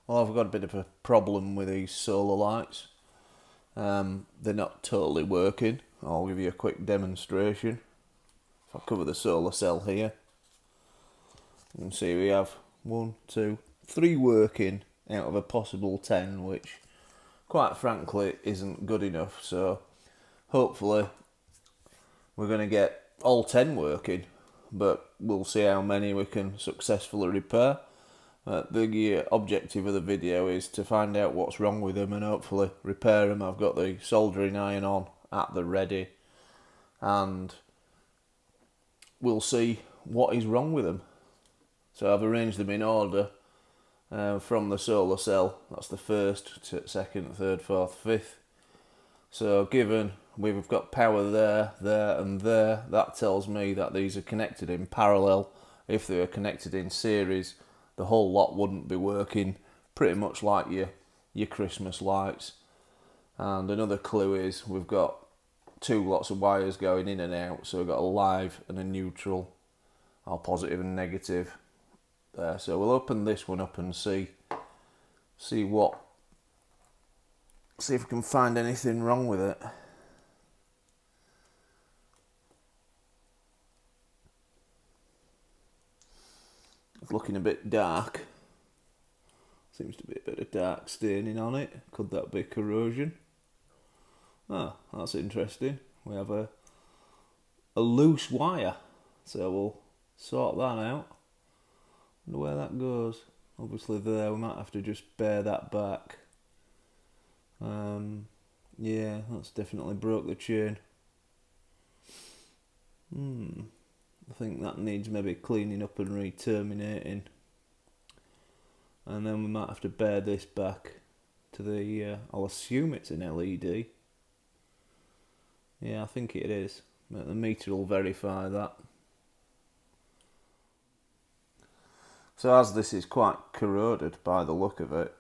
Well, I've got a bit of a problem with these solar lights. They're not totally working. I'll give you a quick demonstration. If I cover the solar cell here, you can see we have 1, 2, 3 working out of a possible 10, which quite frankly isn't good enough. So hopefully we're going to get all 10 working, but we'll see how many we can successfully repair. The objective of the video is to find out what's wrong with them and hopefully repair them. I've got the soldering iron on at the ready, and we'll see what is wrong with them. So I've arranged them in order from the solar cell. That's the first, second, third, fourth, fifth. So given we've got power there, there and there, that tells me that these are connected in parallel. If they were connected in series, the whole lot wouldn't be working, pretty much like your Christmas lights. And another clue is we've got 2 lots of wires going in and out, so we've got a live and a neutral, or positive and negative there. So we'll open this one up and see if we can find anything wrong with it. It's looking a bit dark. Seems to be a bit of dark staining on it. Could that be corrosion? Oh, that's interesting. We have a loose wire, so we'll sort that out. Wonder where that goes. Obviously there, we might have to just bear that back. Yeah, that's definitely broke the chain. I think that needs maybe cleaning up and re-terminating. And then we might have to bear this back to the, I'll assume it's an LED. Yeah, I think it is. But the meter will verify that. So as this is quite corroded by the look of it,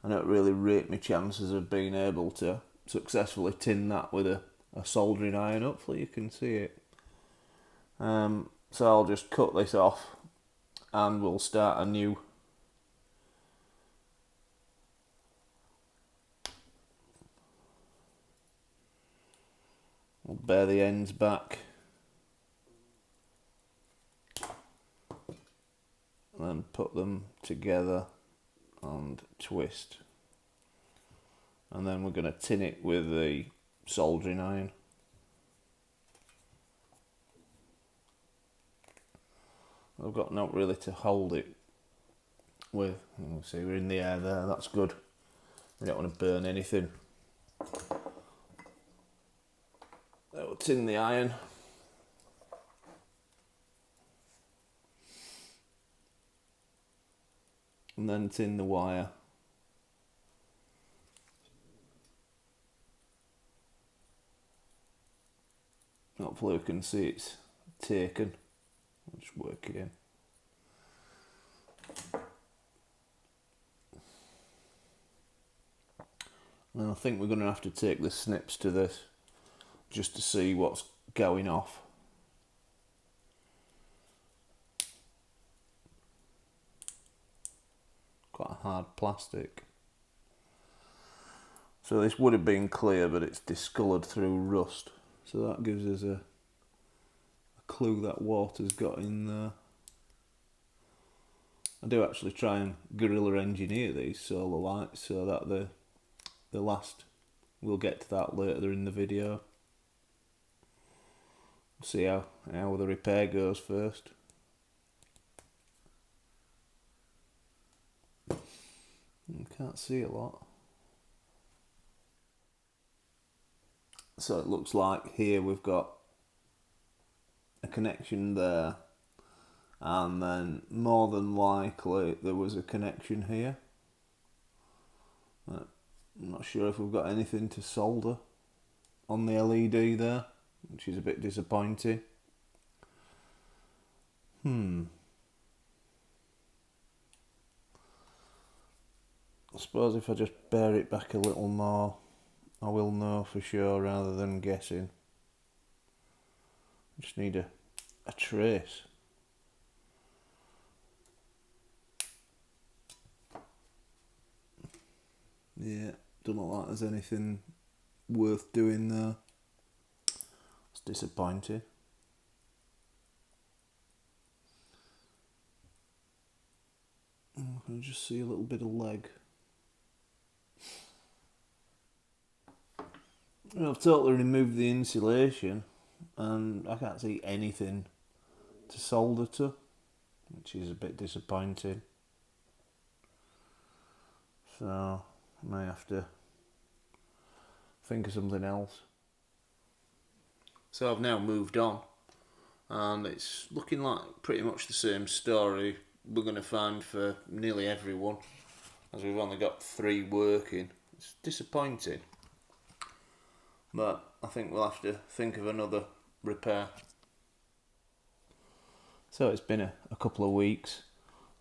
I don't really rate my chances of being able to successfully tin that with a soldering iron. Hopefully you can see it. So I'll just cut this off and we'll start a new. We'll bear the ends back and then put them together and twist, and then we're going to tin it with the soldering iron. I've got not really to hold it with. You see, we're in the air there, that's good. We don't want to burn anything. So we'll tin the iron. And then tin the wire. Hopefully we can see it's taken. I'll just work it in. And I think we're going to have to take the snips to this just to see what's going off. Quite a hard plastic. So this would have been clear, but it's discoloured through rust. So that gives us a clue that water's got in there. I do actually try and guerrilla engineer these solar lights so that the last, we'll get to that later in the video. See how the repair goes first. You can't see a lot. So it looks like here we've got a connection there, and then more than likely there was a connection here. I'm not sure if we've got anything to solder on the LED there, which is a bit disappointing. I suppose if I just bear it back a little more, I will know for sure rather than guessing. I just need a trace. Yeah, don't look like there's anything worth doing there. It's disappointing. I can just see a little bit of leg. I've totally removed the insulation and I can't see anything to solder to, which is a bit disappointing. So I may have to think of something else. So I've now moved on, and it's looking like pretty much the same story we're going to find for nearly everyone, as we've only got 3 working. It's disappointing, but I think we'll have to think of another repair. So it's been a couple of weeks,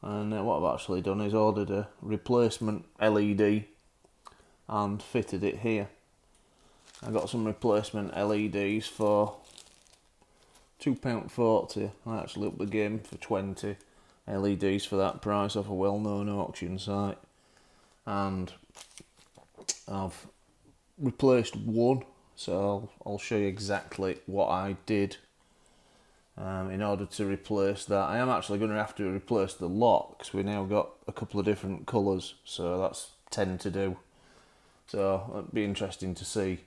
and what I've actually done is ordered a replacement LED and fitted it here. I got some replacement LEDs for £2.40. I actually upped the game for 20 LEDs for that price off a well-known auction site, and I've replaced one, so I'll show you exactly what I did in order to replace that. I am actually going to have to replace the lot because we now got a couple of different colours, so that's 10 to do. So it'd be interesting to see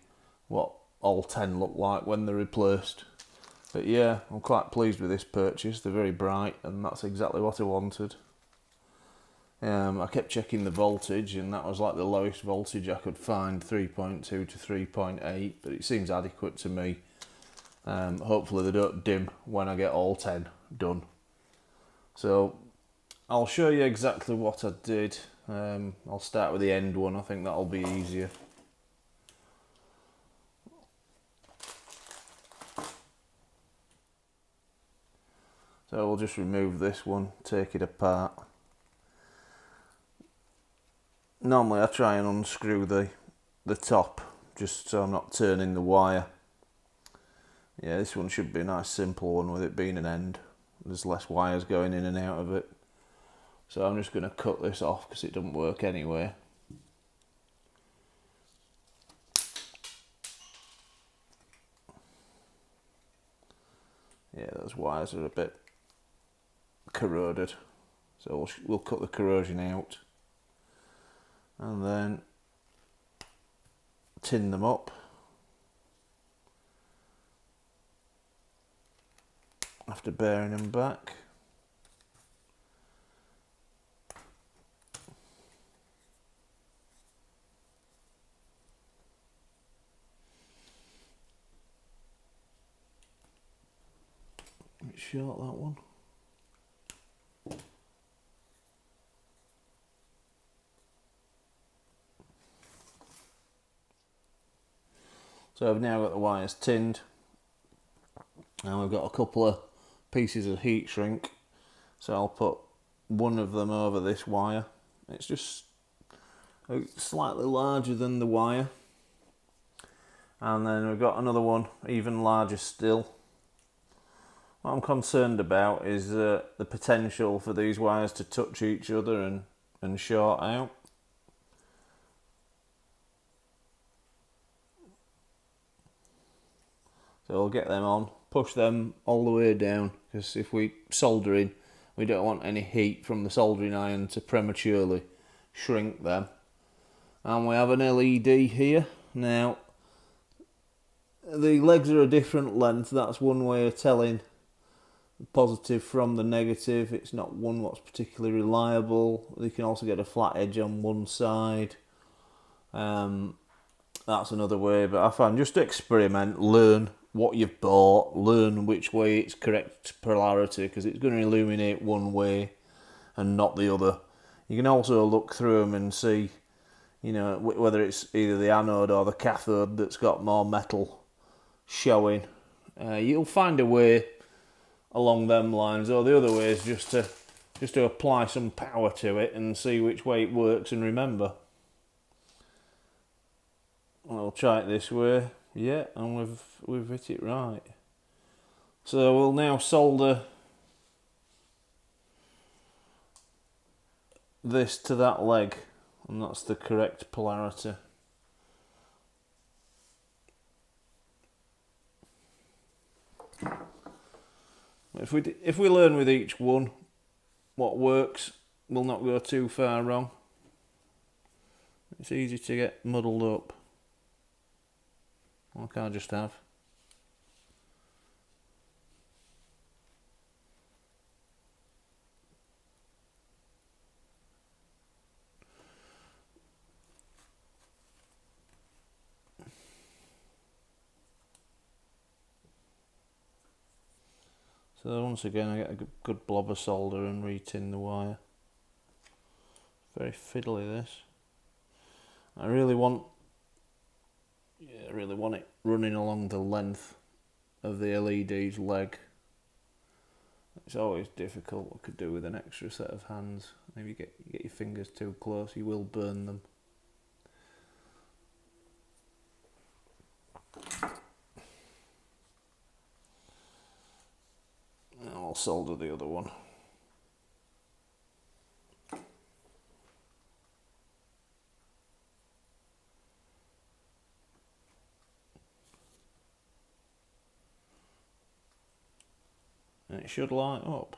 what all 10 look like when they're replaced. But yeah, I'm quite pleased with this purchase. They're very bright, and that's exactly what I wanted. I kept checking the voltage, and that was like the lowest voltage I could find, 3.2 to 3.8, but it seems adequate to me. Hopefully they don't dim when I get all 10 done. So I'll show you exactly what I did. I'll start with the end one. I think that'll be easier. So we'll just remove this one, take it apart. Normally I try and unscrew the top, just so I'm not turning the wire. Yeah, this one should be a nice simple one with it being an end. There's less wires going in and out of it. So I'm just going to cut this off because it doesn't work anyway. Yeah, those wires are a bit corroded, so we'll cut the corrosion out and then tin them up after bearing them back. A bit short, that one. So I've now got the wires tinned, and we've got a couple of pieces of heat shrink, so I'll put one of them over this wire. It's just slightly larger than the wire, and then we've got another one even larger still. What I'm concerned about is the potential for these wires to touch each other and short out. So we'll get them on, push them all the way down, because if we solder in, we don't want any heat from the soldering iron to prematurely shrink them. And we have an LED here. Now, the legs are a different length. That's one way of telling the positive from the negative. It's not one what's particularly reliable. You can also get a flat edge on one side. That's another way, but I find just experiment, learn what you've bought, learn which way it's correct polarity, because it's going to illuminate one way and not the other. You can also look through them and see, you know, whether it's either the anode or the cathode that's got more metal showing. You'll find a way along them lines, or the other way is just to apply some power to it and see which way it works and remember. I'll try it this way. Yeah, and we've hit it right. So we'll now solder this to that leg and that's the correct polarity. If we learn with each one what works, we'll not go too far wrong. It's easy to get muddled up, like I just have. So once again I get a good blob of solder and re-tin the wire. Very fiddly this. I really want it running along the length of the LED's leg. It's always difficult. What could do with an extra set of hands. Maybe you get your fingers too close, you will burn them. I'll solder the other one. And it should light up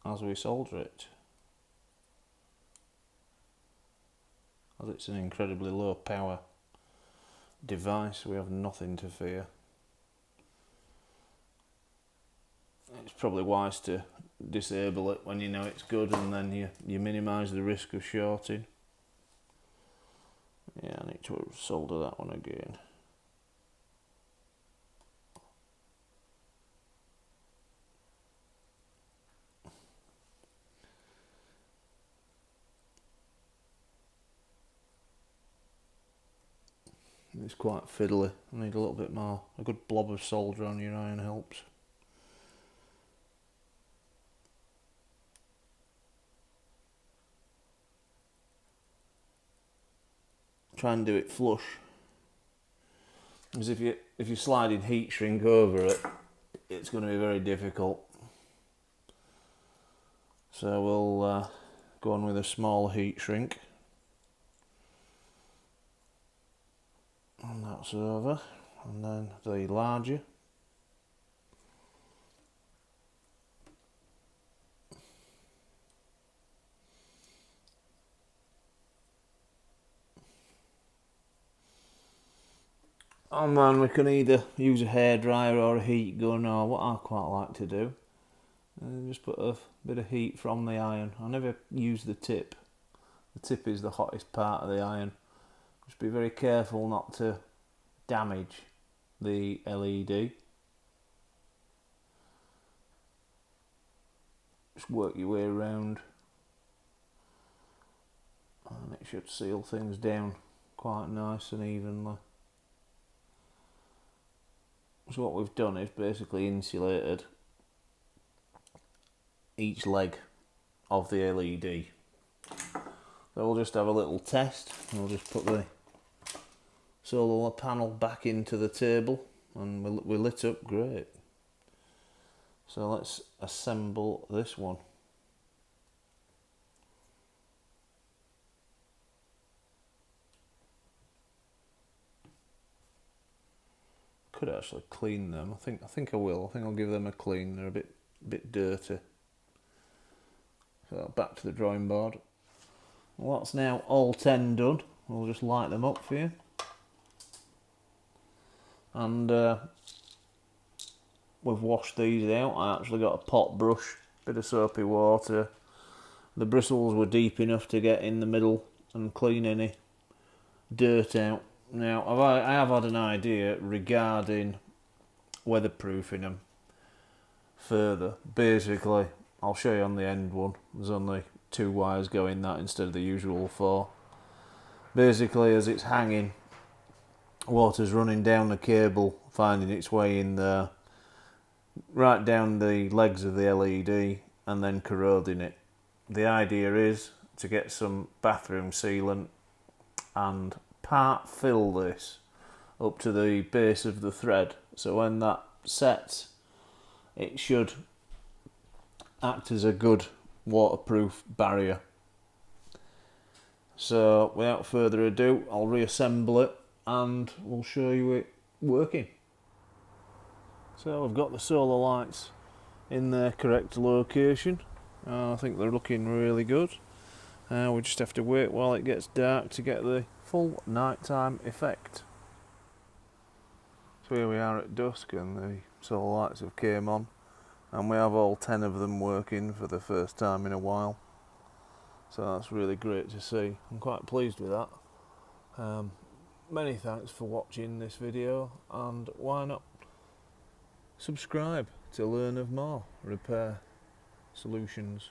as we solder it, as it's an incredibly low power device. We have nothing to fear. It's probably wise to disable it when you know it's good, and then you minimise the risk of shorting. Yeah, I need to solder that one again. It's quite fiddly. I need a little bit more. A good blob of solder on your iron helps. Try and do it flush, because if you're sliding heat shrink over it, it's going to be very difficult. So we'll go on with a small heat shrink, and that's over. And then the larger. And then we can either use a hairdryer or a heat gun, or what I quite like to do, just put a bit of heat from the iron. I never use the tip. The tip is the hottest part of the iron. Just be very careful not to damage the LED. Just work your way around, and it should seal things down quite nice and evenly. So what we've done is basically insulated each leg of the LED. So we'll just have a little test. We'll just put the solar panel back into the table, and we're lit up great. So let's assemble this one. Could actually clean them. I think I will. I think I'll give them a clean. They're a bit dirty. So back to the drawing board. Well, that's now all 10 done. We'll just light them up for you. And we've washed these out. I actually got a pot brush, bit of soapy water. The bristles were deep enough to get in the middle and clean any dirt out. Now, I have had an idea regarding weatherproofing them further. Basically, I'll show you on the end one. There's only 2 wires going that instead of the usual 4. Basically, as it's hanging, water's running down the cable, finding its way in there, right down the legs of the LED, and then corroding it. The idea is to get some bathroom sealant and part fill this up to the base of the thread, so when that sets, it should act as a good waterproof barrier. So without further ado, I'll reassemble it and we'll show you it working. So I've got the solar lights in their correct location. I think they're looking really good. We just have to wait while it gets dark to get the full nighttime effect. So here we are at dusk and the solar lights have came on, and we have all 10 of them working for the first time in a while. So that's really great to see. I'm quite pleased with that. Many thanks for watching this video, and why not subscribe to learn of more repair solutions.